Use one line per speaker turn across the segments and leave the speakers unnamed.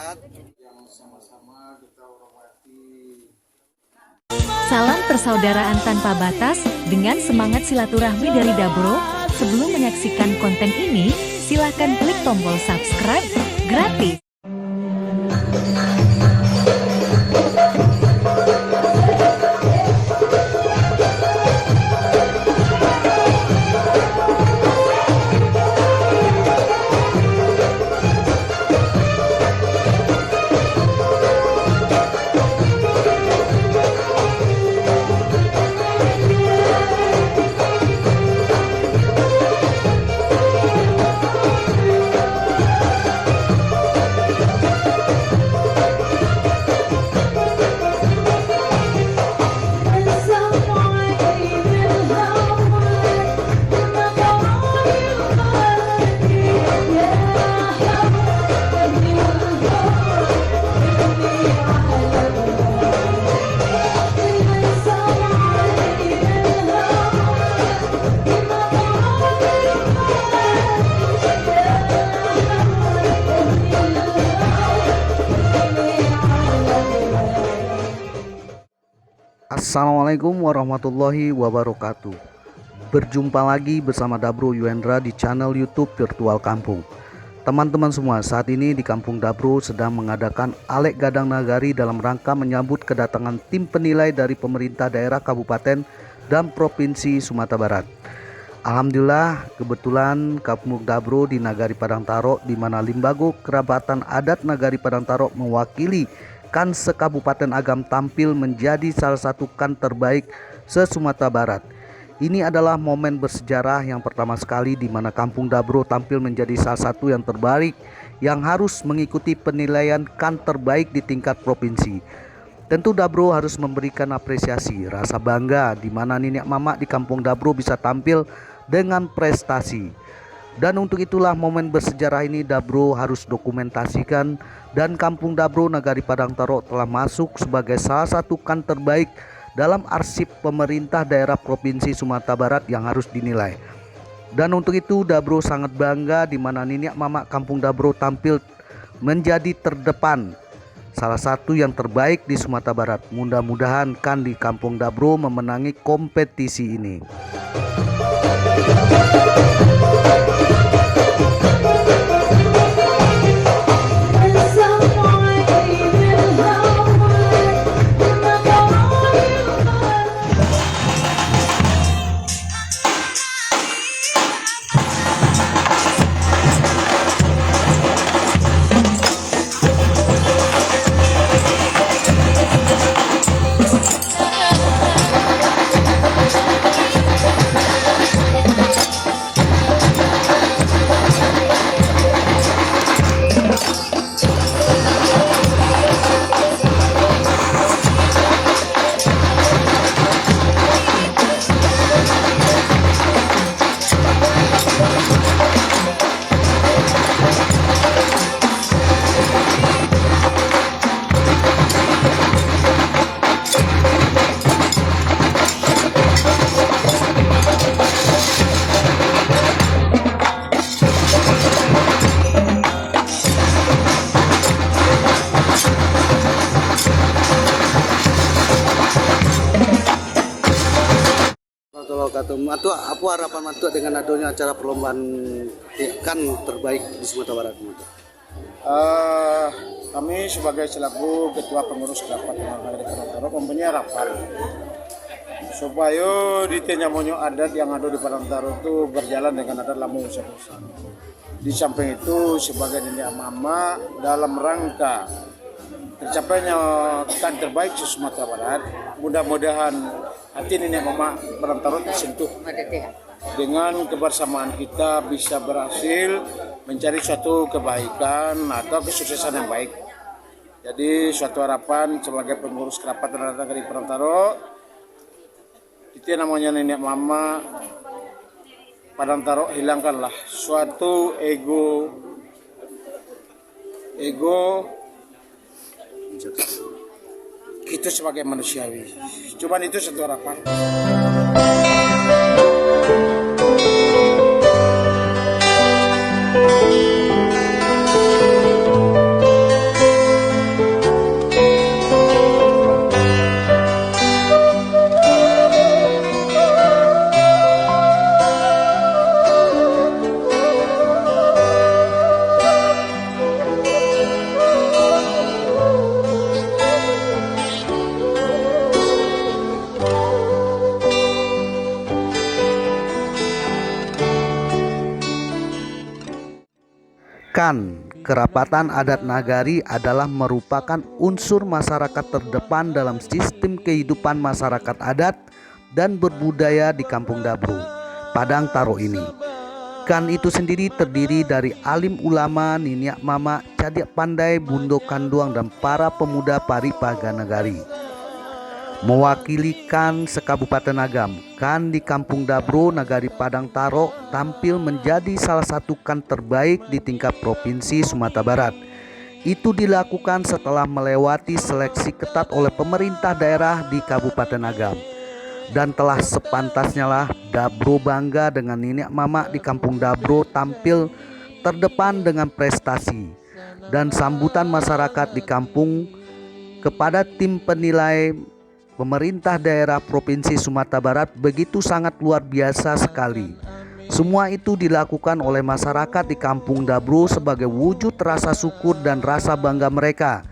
Barat.
Yang sama-sama kita hormati.
Salam persaudaraan tanpa batas dengan semangat silaturahmi dari Dabro. Sebelum menyaksikan konten ini, silakan klik tombol subscribe gratis.
Assalamualaikum warahmatullahi wabarakatuh. Berjumpa lagi bersama Dabro Yuendra di channel YouTube Virtual Kampung. Teman-teman semua, saat ini di Kampung Dabro sedang mengadakan Alek Gadang Nagari dalam rangka menyambut kedatangan tim penilai dari pemerintah daerah Kabupaten dan Provinsi Sumatera Barat. Alhamdulillah, kebetulan Kampung Dabro di Nagari Padang Taro, di mana Limbago Kerabatan Adat Nagari Padang Taro mewakili KAN se-Kabupaten Agam tampil menjadi salah satu KAN terbaik se-Sumatera Barat. Ini adalah momen bersejarah yang pertama sekali di mana Kampung Dabro tampil menjadi salah satu yang terbaik yang harus mengikuti penilaian KAN terbaik di tingkat provinsi. Tentu Dabro harus memberikan apresiasi, rasa bangga di mana nenek mama di Kampung Dabro bisa tampil dengan prestasi. Dan untuk itulah momen bersejarah ini Dabro harus dokumentasikan, dan Kampung Dabro Nagari Padang Taro telah masuk sebagai salah satu KAN terbaik dalam arsip pemerintah daerah Provinsi Sumatera Barat yang harus dinilai. Dan untuk itu Dabro sangat bangga di mana nenek mama Kampung Dabro tampil menjadi terdepan, salah satu yang terbaik di Sumatera Barat. Mudah-mudahan KAN di Kampung Dabro memenangi kompetisi ini. Matua, apa harapan Matua dengan adanya acara perlombaan KAN terbaik di Sumatera Barat?
Kami sebagai selaku ketua pengurus rapat Nagari Padang Taro mempunyai harapan supaya di tenyamonyo adat yang ada di Padang Taro itu berjalan dengan adat lamu usaha. Di samping itu sebagai nenek mama dalam rangka tercapainya KAN terbaik di Sumatera Barat, mudah-mudahan hati nenek mama Padang Taro tersentuh dengan kebersamaan kita bisa berhasil mencari suatu kebaikan atau kesuksesan yang baik. Jadi suatu harapan sebagai pengurus kerapatan Nagari Padang Taro, itu namanya nenek mama Padang Taro, hilangkanlah suatu ego itu sebagai manusiawi. Cuman itu satu harapan.
Kan, kerapatan adat Nagari adalah merupakan unsur masyarakat terdepan dalam sistem kehidupan masyarakat adat dan berbudaya di Kampung Dabro, Padang Taro ini. Kan itu sendiri terdiri dari alim ulama, niniak mama, cadiak pandai, bundo kanduang, dan para pemuda Paripaga Nagari. Mewakili Kan sekabupaten Agam, Kan di Kampung Dabro Nagari Padang Taro tampil menjadi salah satu kan terbaik di tingkat provinsi Sumatera Barat. Itu dilakukan setelah melewati seleksi ketat oleh pemerintah daerah di Kabupaten Agam. Dan telah sepantasnya lah Dabro bangga dengan niniak mama di Kampung Dabro tampil terdepan dengan prestasi. Dan sambutan masyarakat di kampung kepada tim penilai pemerintah daerah Provinsi Sumatera Barat begitu sangat luar biasa sekali. Semua itu dilakukan oleh masyarakat di Kampung Dabro sebagai wujud rasa syukur dan rasa bangga mereka.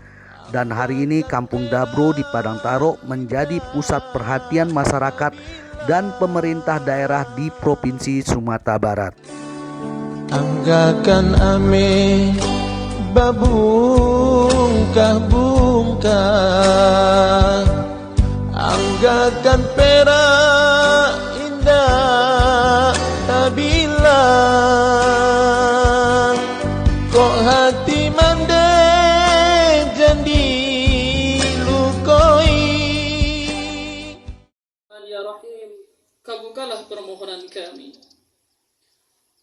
Dan hari ini Kampung Dabro di Padang Taro menjadi pusat perhatian masyarakat dan pemerintah daerah di Provinsi Sumatera Barat.
Anggakan ame babungkah-bungkah, anggakan perak indah tabila, kok hati mande jadi lukoi.
Ya Rahim, kabulkanlah permohonan kami.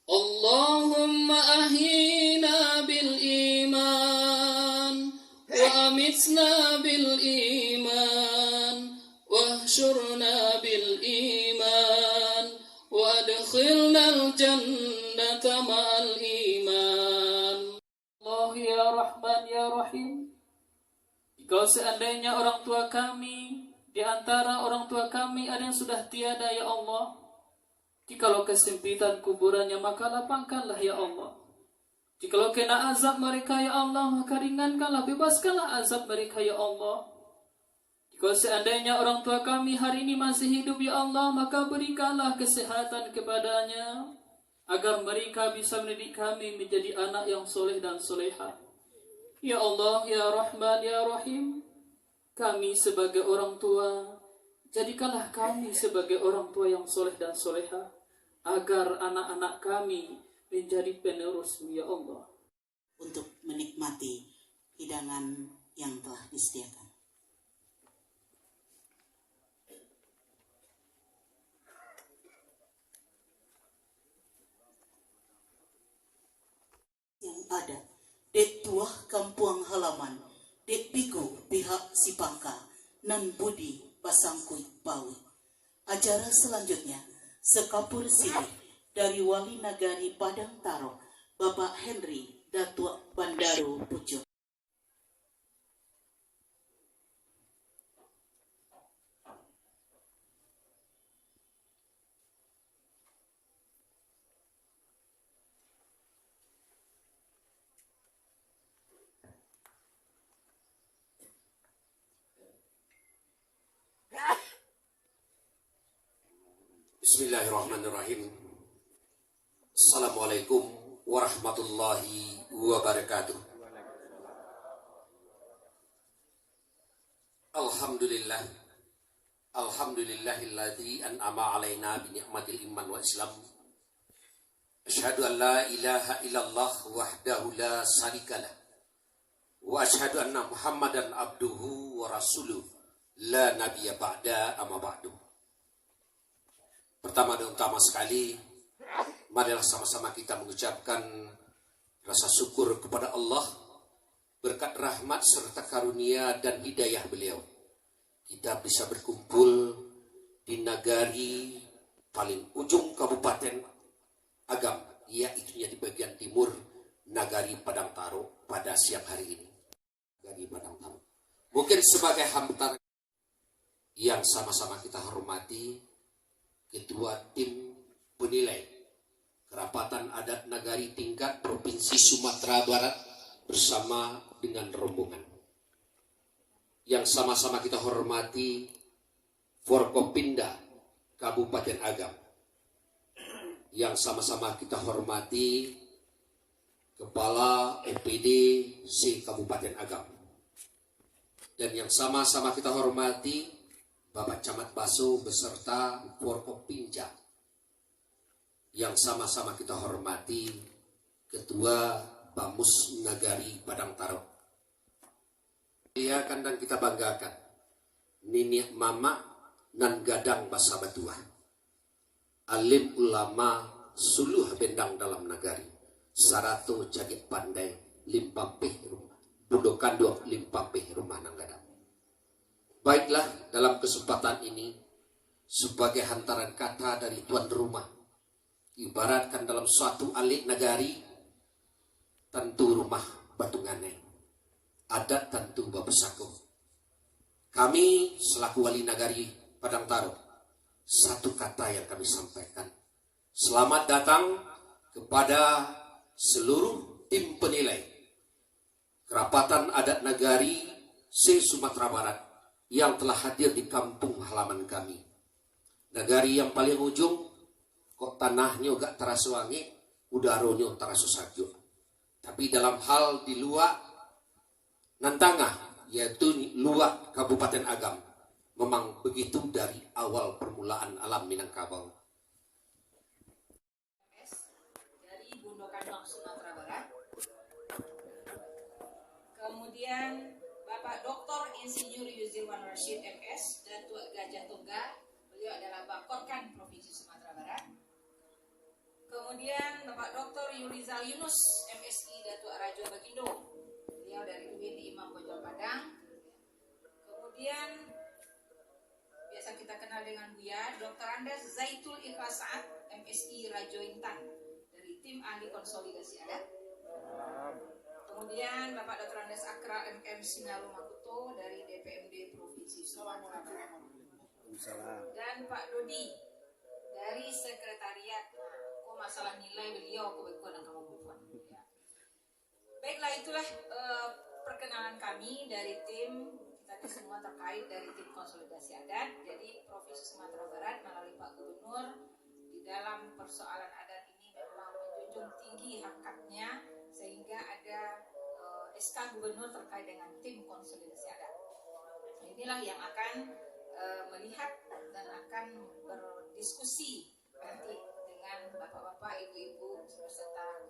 Allahumma ahyina bil iman wa amitna bil iman wahsyurna bil iman wa adkhilna al jannata ma'al iman. Allah ya Rahman ya Rahim, jika seandainya orang tua kami, di antara orang tua kami ada yang sudah tiada ya Allah, jikalau kesempitan kuburannya maka lapangkanlah ya Allah. Jikalau kena azab mereka ya Allah maka ringankanlah, bebaskanlah azab mereka ya Allah. Jika seandainya orang tua kami hari ini masih hidup ya Allah, maka berikanlah kesehatan kepadanya agar mereka bisa mendidik kami menjadi anak yang soleh dan solehah. Ya Allah ya Rahman ya Rahim, kami sebagai orang tua, jadikanlah kami sebagai orang tua yang soleh dan solehah, agar anak-anak kami menjadi penerus ya Allah.
Untuk menikmati hidangan yang telah disediakan. Yang ada, dek tuah kampuang halaman, dek piku pihak Sipangka, nan budi pasangkuy bawi. Acara selanjutnya, sekapur sini dari Wali Nagari Padang Taro, Bapak Henry Datua Bandaru Pucuk.
Bismillahirrahmanirrahim. Assalamualaikum warahmatullahi wabarakatuh. Alhamdulillah. Alhamdulillahilladzi an'ama alaina bi ni'matil iman wa islam. Asyhadu an la ilaha illallah wahdahu la syarikalah. Wa asyhadu anna Muhammadan abduhu wa rasuluh. La nabiyya ba'da amma ba'du. Pertama dan utama sekali, marilah sama-sama kita mengucapkan rasa syukur kepada Allah berkat rahmat serta karunia dan hidayah beliau. Kita bisa berkumpul di Nagari paling ujung Kabupaten Agam, yaitu di bagian timur Nagari Padang Taro pada siang hari ini. Nagari Padang Taro. Mungkin sebagai hantar yang sama-sama kita hormati, Ketua Tim Penilai Kerapatan Adat Nagari tingkat Provinsi Sumatera Barat bersama dengan rombongan. Yang sama-sama kita hormati Forkopimda Kabupaten Agam. Yang sama-sama kita hormati Kepala EPD se Kabupaten Agam. Dan yang sama-sama kita hormati Bapak Camat Baso beserta Forkopimda. Yang sama-sama kita hormati Ketua Bamus Nagari Padang Taro. Dia kandang kita banggakan Nini Mama nan gadang basa batua. Alim ulama suluh bendang dalam nagari. Sarato jadi pandai limpapih rumah. Budokando limpapih rumah nang gadang. Baiklah, dalam kesempatan ini sebagai hantaran kata dari tuan rumah, ibaratkan dalam suatu alik nagari, tentu rumah batungane, adat tentu babesako. Kami selaku wali nagari Padang Taro, satu kata yang kami sampaikan. Selamat datang kepada seluruh tim penilai kerapatan adat nagari se Sumatera Barat yang telah hadir di kampung halaman kami. Nagari yang paling ujung, kok tanahnya gak terasa wangi, udaranya terasa sajuk. Tapi dalam hal di luar Nantangah, yaitu luar Kabupaten Agam, memang begitu dari awal permulaan alam Minangkabau.
Dari Bundokandong, Sumatera Barat. Kemudian Bapak Dr. Insinyur Yuzirwan Rashid MS, Datuk Gajah Tunggal, beliau adalah Bakorkan Provinsi Sumatera Barat. Kemudian Bapak Dr. Yurizal Yunus, MSI Datuk Rajo Bagindo, beliau dari UIN Imam Bonjol Padang. Kemudian biasa kita kenal dengan Buya, Dr. Andes Zaitul Ikhlas Saad, MSI Rajo Intan, dari tim ahli konsolidasi adat. Kemudian Bapak Dr. Andes Akra MM Sinaru Makuto dari DPMD Provinsi Sumatera Barat. Dan Pak Dodi dari Sekretariat. Kok masalah nilai beliau kebekuan dan kemampuan. Ya. Baiklah, itulah perkenalan kami dari tim kita semua terkait dari tim konsolidasi adat. Jadi Provinsi Sumatera Barat melalui Pak Gubernur di dalam persoalan adat ini memang menjunjung tinggi hakatnya, sehingga ada SK Gubernur terkait dengan tim konsolidasi adat. Inilah yang akan melihat dan akan berdiskusi nanti dengan bapak-bapak, ibu-ibu beserta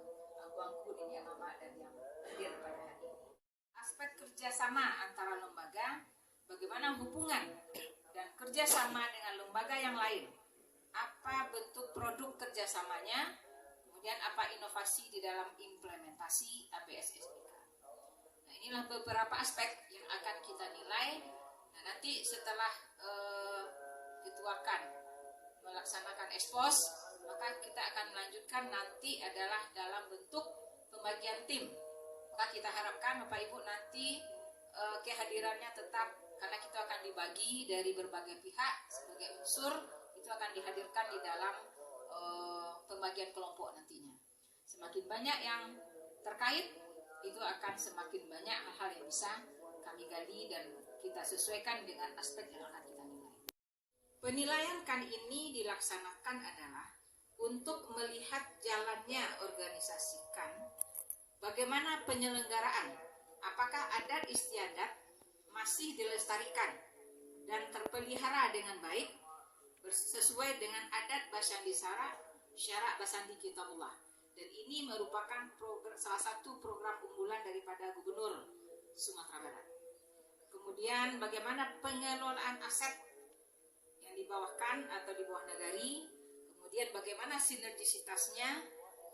angku-angku Nini Mama dan yang hadir pada hari ini. Aspek kerjasama antara lembaga, bagaimana hubungan dan kerjasama dengan lembaga yang lain, apa bentuk produk kerjasamanya, kemudian apa inovasi di dalam implementasi ABS-SDK. Nah, inilah beberapa aspek yang akan kita nilai. Nah, nanti setelah dituakan melaksanakan ekspos, maka kita akan melanjutkan nanti adalah dalam bentuk pembagian tim. Maka kita harapkan Bapak Ibu nanti kehadirannya tetap, karena kita akan dibagi dari berbagai pihak sebagai unsur, itu akan dihadirkan di dalam pembagian kelompok nantinya. Semakin banyak yang terkait, itu akan semakin banyak hal-hal yang bisa kami gali dan kita sesuaikan dengan aspek yang akan kita nilai. Penilaian kali ini dilaksanakan adalah untuk melihat jalannya organisasikan, bagaimana penyelenggaraan, apakah adat istiadat masih dilestarikan dan terpelihara dengan baik sesuai dengan adat Basandi Sara, syarak Basandi Kitabullah. Dan ini merupakan salah satu program unggulan daripada Gubernur Sumatera Barat. Kemudian bagaimana pengelolaan aset yang dibawahkan atau di bawah nagari, kemudian bagaimana sinergisitasnya,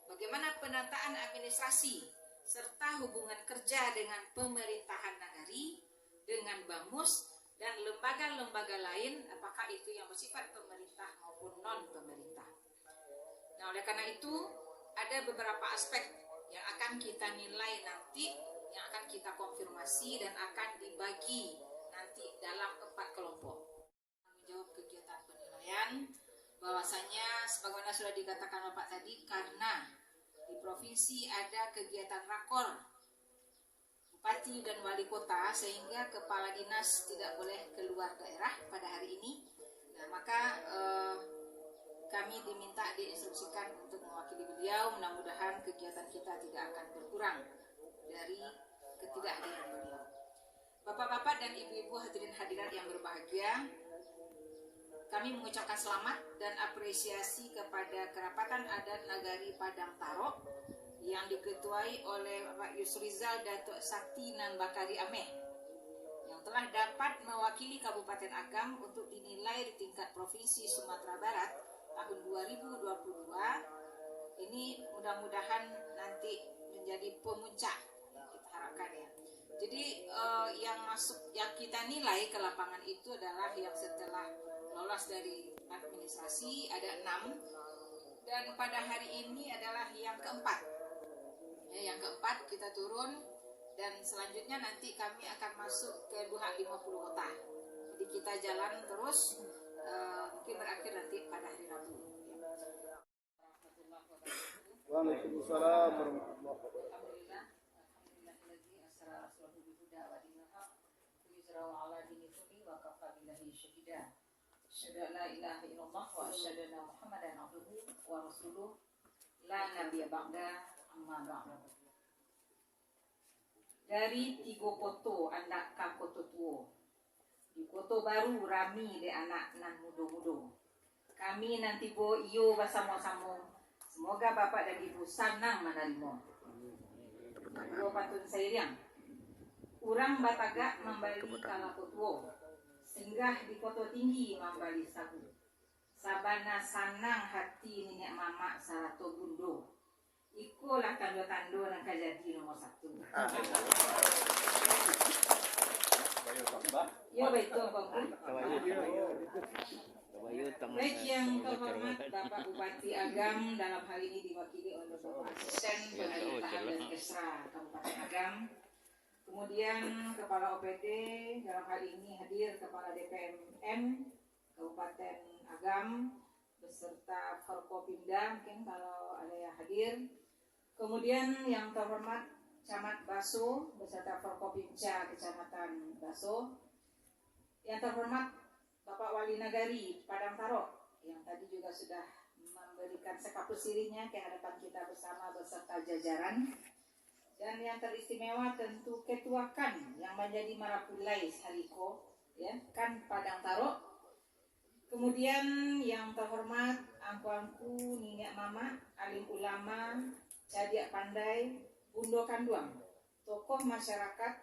bagaimana penataan administrasi, serta hubungan kerja dengan pemerintahan nagari, dengan BAMUS, dan lembaga-lembaga lain, apakah itu yang bersifat pemerintah maupun non-pemerintah. Nah, oleh karena itu, ada beberapa aspek yang akan kita nilai nanti, yang akan kita konfirmasi dan akan dibagi nanti dalam 4 kelompok. Menjawab kegiatan penilaian, bahwasanya sebagaimana sudah dikatakan Bapak tadi, karena di provinsi ada kegiatan rakor bupati dan wali kota, sehingga kepala dinas tidak boleh keluar daerah pada hari ini. Nah, maka kami diinstruksikan untuk mewakili beliau. Mudah-mudahan kegiatan kita tidak akan berkurang dari ketidakhadiran beliau. Bapak-bapak dan ibu-ibu hadirin hadirat yang berbahagia, kami mengucapkan selamat dan apresiasi kepada Kerapatan Adat Nagari Padang Taro yang diketuai oleh Bapak Yusrizal Datuk Sakti Nan Bakari Ameh yang telah dapat mewakili Kabupaten Agam untuk dinilai di tingkat Provinsi Sumatera Barat tahun 2022. Ini mudah-mudahan nanti menjadi pemuncak yang kita harapkan ya. Jadi yang kita nilai ke lapangan itu adalah yang setelah lolos dari administrasi ada 6, dan pada hari ini adalah yang keempat. Ya, yang keempat kita turun, dan selanjutnya nanti kami akan masuk ke 250 kota. Jadi kita jalan terus, mungkin berakhir nanti pada hari Rabu.
Waalaikumsalam warahmatullahi wabarakatuh.
Asyhadu an la ilaha illallah wa asyhadu anna Muhammadan abduhu wa rasuluh la nabiyya ba'da amma ba'd. Dari 3 koto anak ka koto tuo. Di koto baru rami de anak nan mudo-mudo. Kami nanti bo iyo bersama-sama. Semoga Bapak dan Ibu senang menerima. Yo patun sayang. Urang Bataga membali kalapo tuo. Singgah di koto tinggi membali sagu. Sabana sanang hati nenek mama sarato bundo. Ikulah tando-tando nang kajadi nomor 1. Yo betul Bang. Baik yang terhormat Bapak Bupati Agam, dalam hal ini diwakili oleh Bapak Asisten Pemerintahan dan Kesra Kabupaten Agam. Kemudian Kepala OPD, dalam hal ini hadir Kepala DPM Kabupaten Agam beserta Forkopimda, mungkin kalau ada yang hadir. Kemudian yang terhormat Camat Baso beserta Forkopimca Kecamatan Baso. Yang terhormat Bapak Wali Nagari Padang Taro yang tadi juga sudah memberikan sekapus sirihnya ke hadapan kita bersama beserta jajaran. Dan yang teristimewa tentu Ketua KAN yang menjadi Marapulai Hariko, ya, KAN Padang Taro. Kemudian yang terhormat angku-angku, Ninek Mama, alim ulama, Cadiak Pandai, Bundo Kanduang, tokoh masyarakat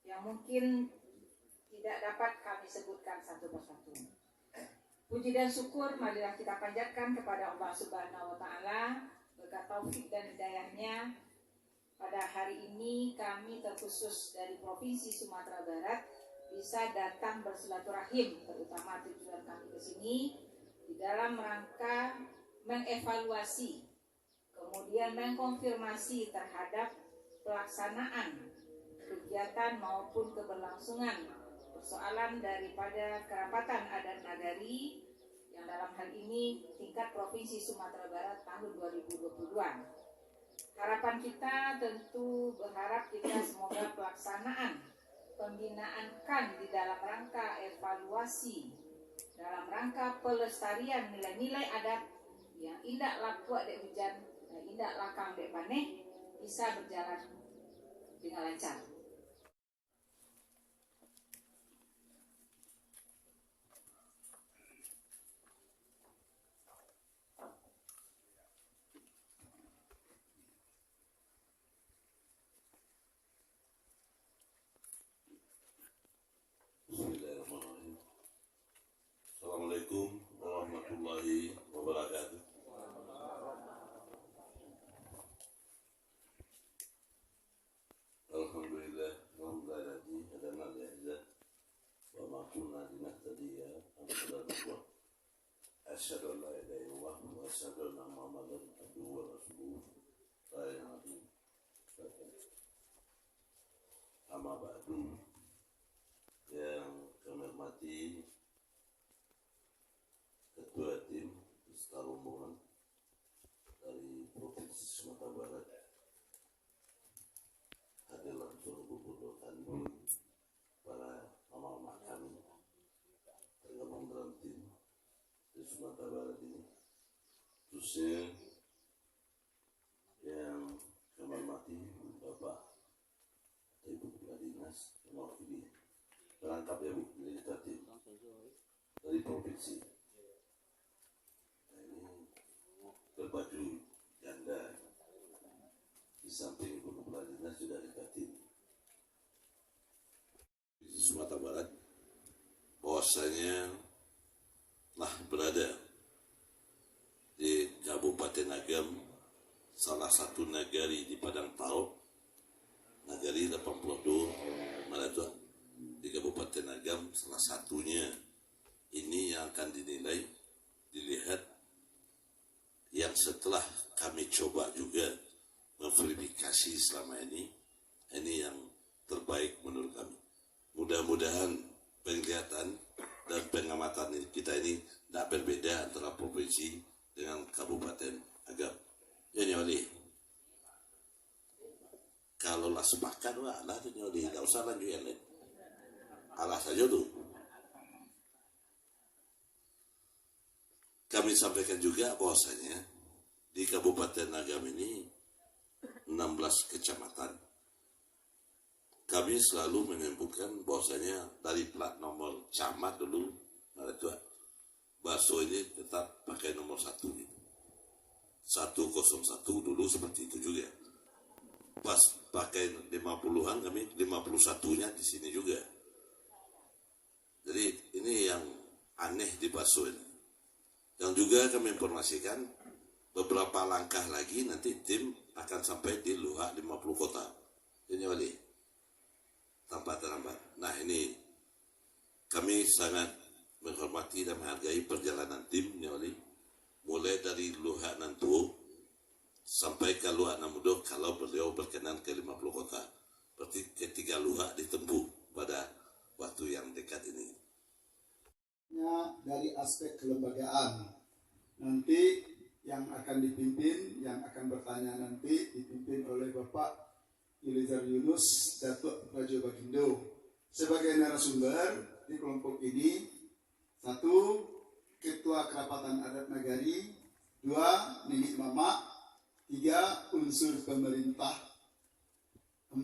yang mungkin tidak dapat kami sebutkan satu persatu. Puji dan syukur marilah kita panjatkan kepada Allah Subhanahu wa taala berkat taufik dan hidayahnya. Pada hari ini kami terkhusus dari Provinsi Sumatera Barat bisa datang bersilaturahim, terutama tujuan kami ke sini di dalam rangka mengevaluasi, kemudian mengkonfirmasi terhadap pelaksanaan kegiatan maupun keberlangsungan persoalan daripada Kerapatan Adat Nagari yang dalam hal ini tingkat Provinsi Sumatera Barat tahun 2022. Harapan kita tentu berharap kita semoga pelaksanaan pembinaan KAN di dalam rangka evaluasi, dalam rangka pelestarian nilai-nilai adat yang indah laku dek hujan dan indah lakang dek paneh bisa berjalan dengan lancar.
Bismillahirrahmanirrahim. Assalamualaikum warahmatullahi wabarakatuh. Alhamdulillah, alhamdulillah, hadana li'izah wa ma kunna linahtadiya an hadana. Asyhadu an la ilaha illallah wa asyhadu anna Muhammadan abduhu wa rasuluh. Amma ba'du. Yang kami hormati Ketua Tim Skala Rombongan dari Provinsi Sumatera Barat, hadir langsung Gubernur Kandung, para mama-mama kami tergabung dalam tim di Sumatera Barat ini, Seterusnya yang kami hormati Bapak Ibu Kepala Dinas mewakili perangkap ya Bu legislatif dari provinsi. Nah, ini berbaju janda di samping Ibu Kepala Dinas juga legislatif di Sumatera Barat, bahwasanya telah berada di Kabupaten Agam, salah satu nagari di Padang Taro, nagari 82 Malatua di Kabupaten Agam, salah satunya ini yang akan dilihat yang setelah kami coba juga memverifikasi selama ini yang terbaik menurut kami. Mudah-mudahan penglihatan dan pengamatan kita ini tidak berbeda antara provinsi dengan Kabupaten Agam. Ya Nyoli, kalau lah sepakat, wah lah tuh Nyoli, tidak usah lanjut yang lain. Alah saja tuh. Kami sampaikan juga bahwasanya di Kabupaten Agam ini 16 kecamatan. Kami selalu menyebutkan bahwasanya dari plat nomor camat dulu, bakso ini tetap pakai nomor 1 gitu. 101 dulu seperti itu juga. Pas pakai 50-an kami 51-nya di sini juga. Jadi ini yang aneh di bakso ini. Yang juga kami informasikan beberapa langkah lagi nanti tim akan sampai di Luhak 50 kota. Ini wali. Tanpa terlambat. Nah ini kami sangat menghormati dan menghargai perjalanan timnya oleh mulai dari Luhak Nantuo sampai ke Luhak Namudo kalau beliau berkenan ke 50 kota. Berarti ketiga Luhak ditempuh pada waktu yang dekat ini.
Dari aspek kelembagaan, nanti yang akan dipimpin, yang akan bertanya nanti dipimpin oleh Bapak Eliezer Yunus Datuk Rajo Bagindo sebagai narasumber di kelompok ini. 1. Ketua Kerapatan Adat Nagari. 2. Nenek Mama. 3. Unsur pemerintah. 4.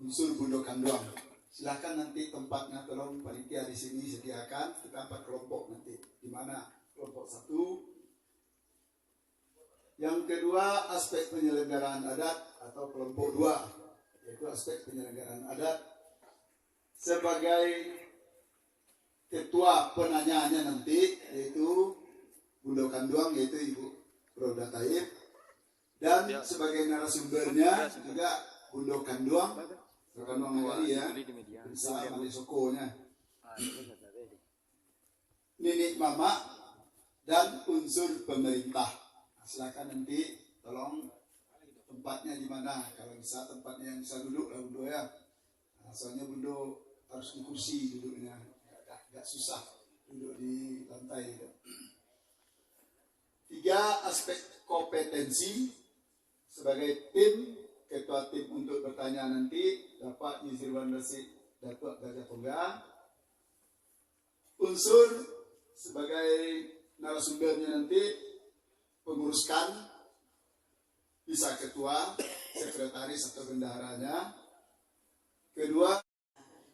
Unsur Bundo Kanduang. Silakan nanti tempatnya tolong panitia di sini sediakan. Kita 4 kelompok nanti. Di mana kelompok 1. Yang kedua aspek penyelenggaraan adat atau kelompok 2, yaitu aspek penyelenggaraan adat. Sebagai ketua penanyanya nanti yaitu Bundo Kanduang, yaitu Ibu Roda Taib, dan sebagai narasumbernya juga Bundo Kanduang Nagari ya, bisa Malisokonya, Nenek Mama, dan unsur pemerintah. Silakan nanti tolong tempatnya di mana, kalau bisa tempatnya yang bisa duduk lah Bundo ya. Nah, soalnya Bundo harus di kursi duduknya, agak susah duduk di lantai. 3. Aspek kompetensi sebagai tim, ketua tim untuk bertanya nanti Bapak Yuzirwan Rasid Datuk Gajah Tongga. Unsur sebagai narasumbernya nanti penguruskan, bisa ketua, sekretaris atau bendaharanya. Kedua,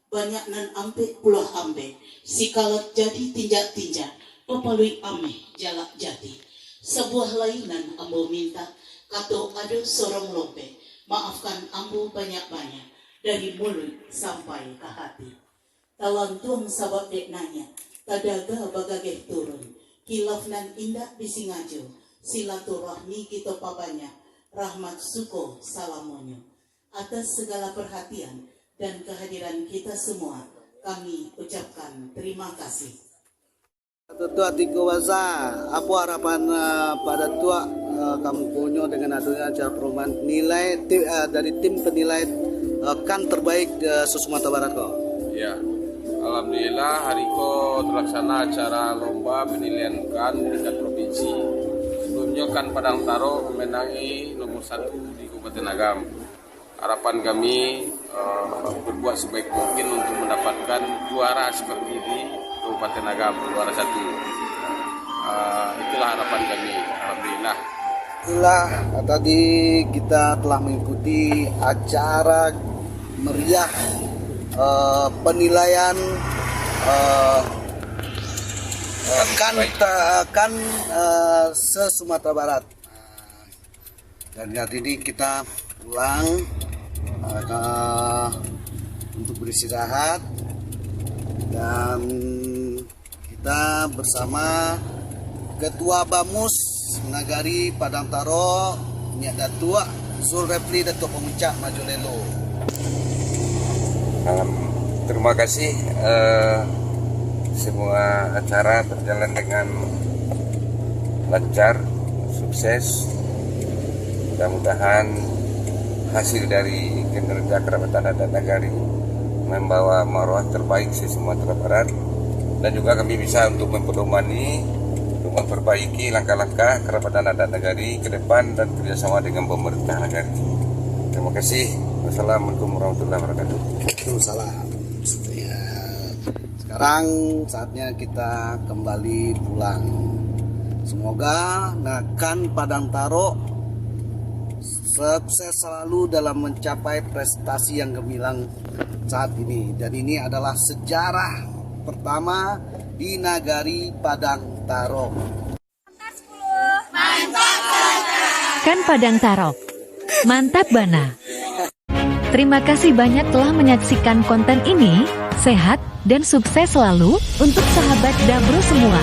banyak nan ampe pulau ambe, sikalot jadi tinjak-tinjak, papalui ame jalak jati. Sebuah lainan ambo minta, kato ado sorong lope, maafkan ambo banyak-banyak, dari mulut sampai ke hati. Talantuang sabab dek nanya, tadaga bagageh turun, kilaf nan indah bisingajo, silaturahmi kita papanya, rahmat suko salamonyo. Atas segala perhatian dan kehadiran kita semua, kami ucapkan terima kasih.
Tua Tiko Waza, apa harapan pada tua kamu punya dengan adanya acara perumahan nilai dari tim penilai kan terbaik Sumatera Barat kok?
Ya, alhamdulillah hari ko terlaksana acara lomba penilaian kan tingkat provinsi. Sebelumnya kan Padang Taro memenangi nomor 1 di Kabupaten Agam. Harapan kami berbuat sebaik mungkin untuk mendapatkan juara seperti di Kabupaten Agam, juara 1. Itulah harapan kami. Alhamdulillah.
Itulah tadi kita telah mengikuti acara meriah penilaian kan se-Sumatera Barat. Dan hari ini kita pulang untuk beristirahat, dan kita bersama Ketua Bamus Nagari Padang Taro Nyak Datua Zulrepli Datuk Pemuncak Majolelo.
Terima kasih, semua acara berjalan dengan lancar, sukses. Mudah-mudahan hasil dari kinerja Kerapatan Adat Nagari membawa marwah terbaik di Sumatera Barat, dan juga kami bisa untuk memperdomani, untuk memperbaiki langkah-langkah Kerapatan Adat Nagari ke depan dan kerjasama dengan pemerintah Nagari. Terima kasih. Wassalamualaikum warahmatullahi wabarakatuh.
Waalaikumsalam. Sekarang saatnya kita kembali pulang. Semoga Nakan Padang Taro sukses selalu dalam mencapai prestasi yang gemilang saat ini. Dan ini adalah sejarah pertama di Nagari Padang Taro.
Kan Padang Taro. Mantap Bana. Terima kasih banyak telah menyaksikan konten ini. Sehat dan sukses selalu untuk sahabat Dabro semua.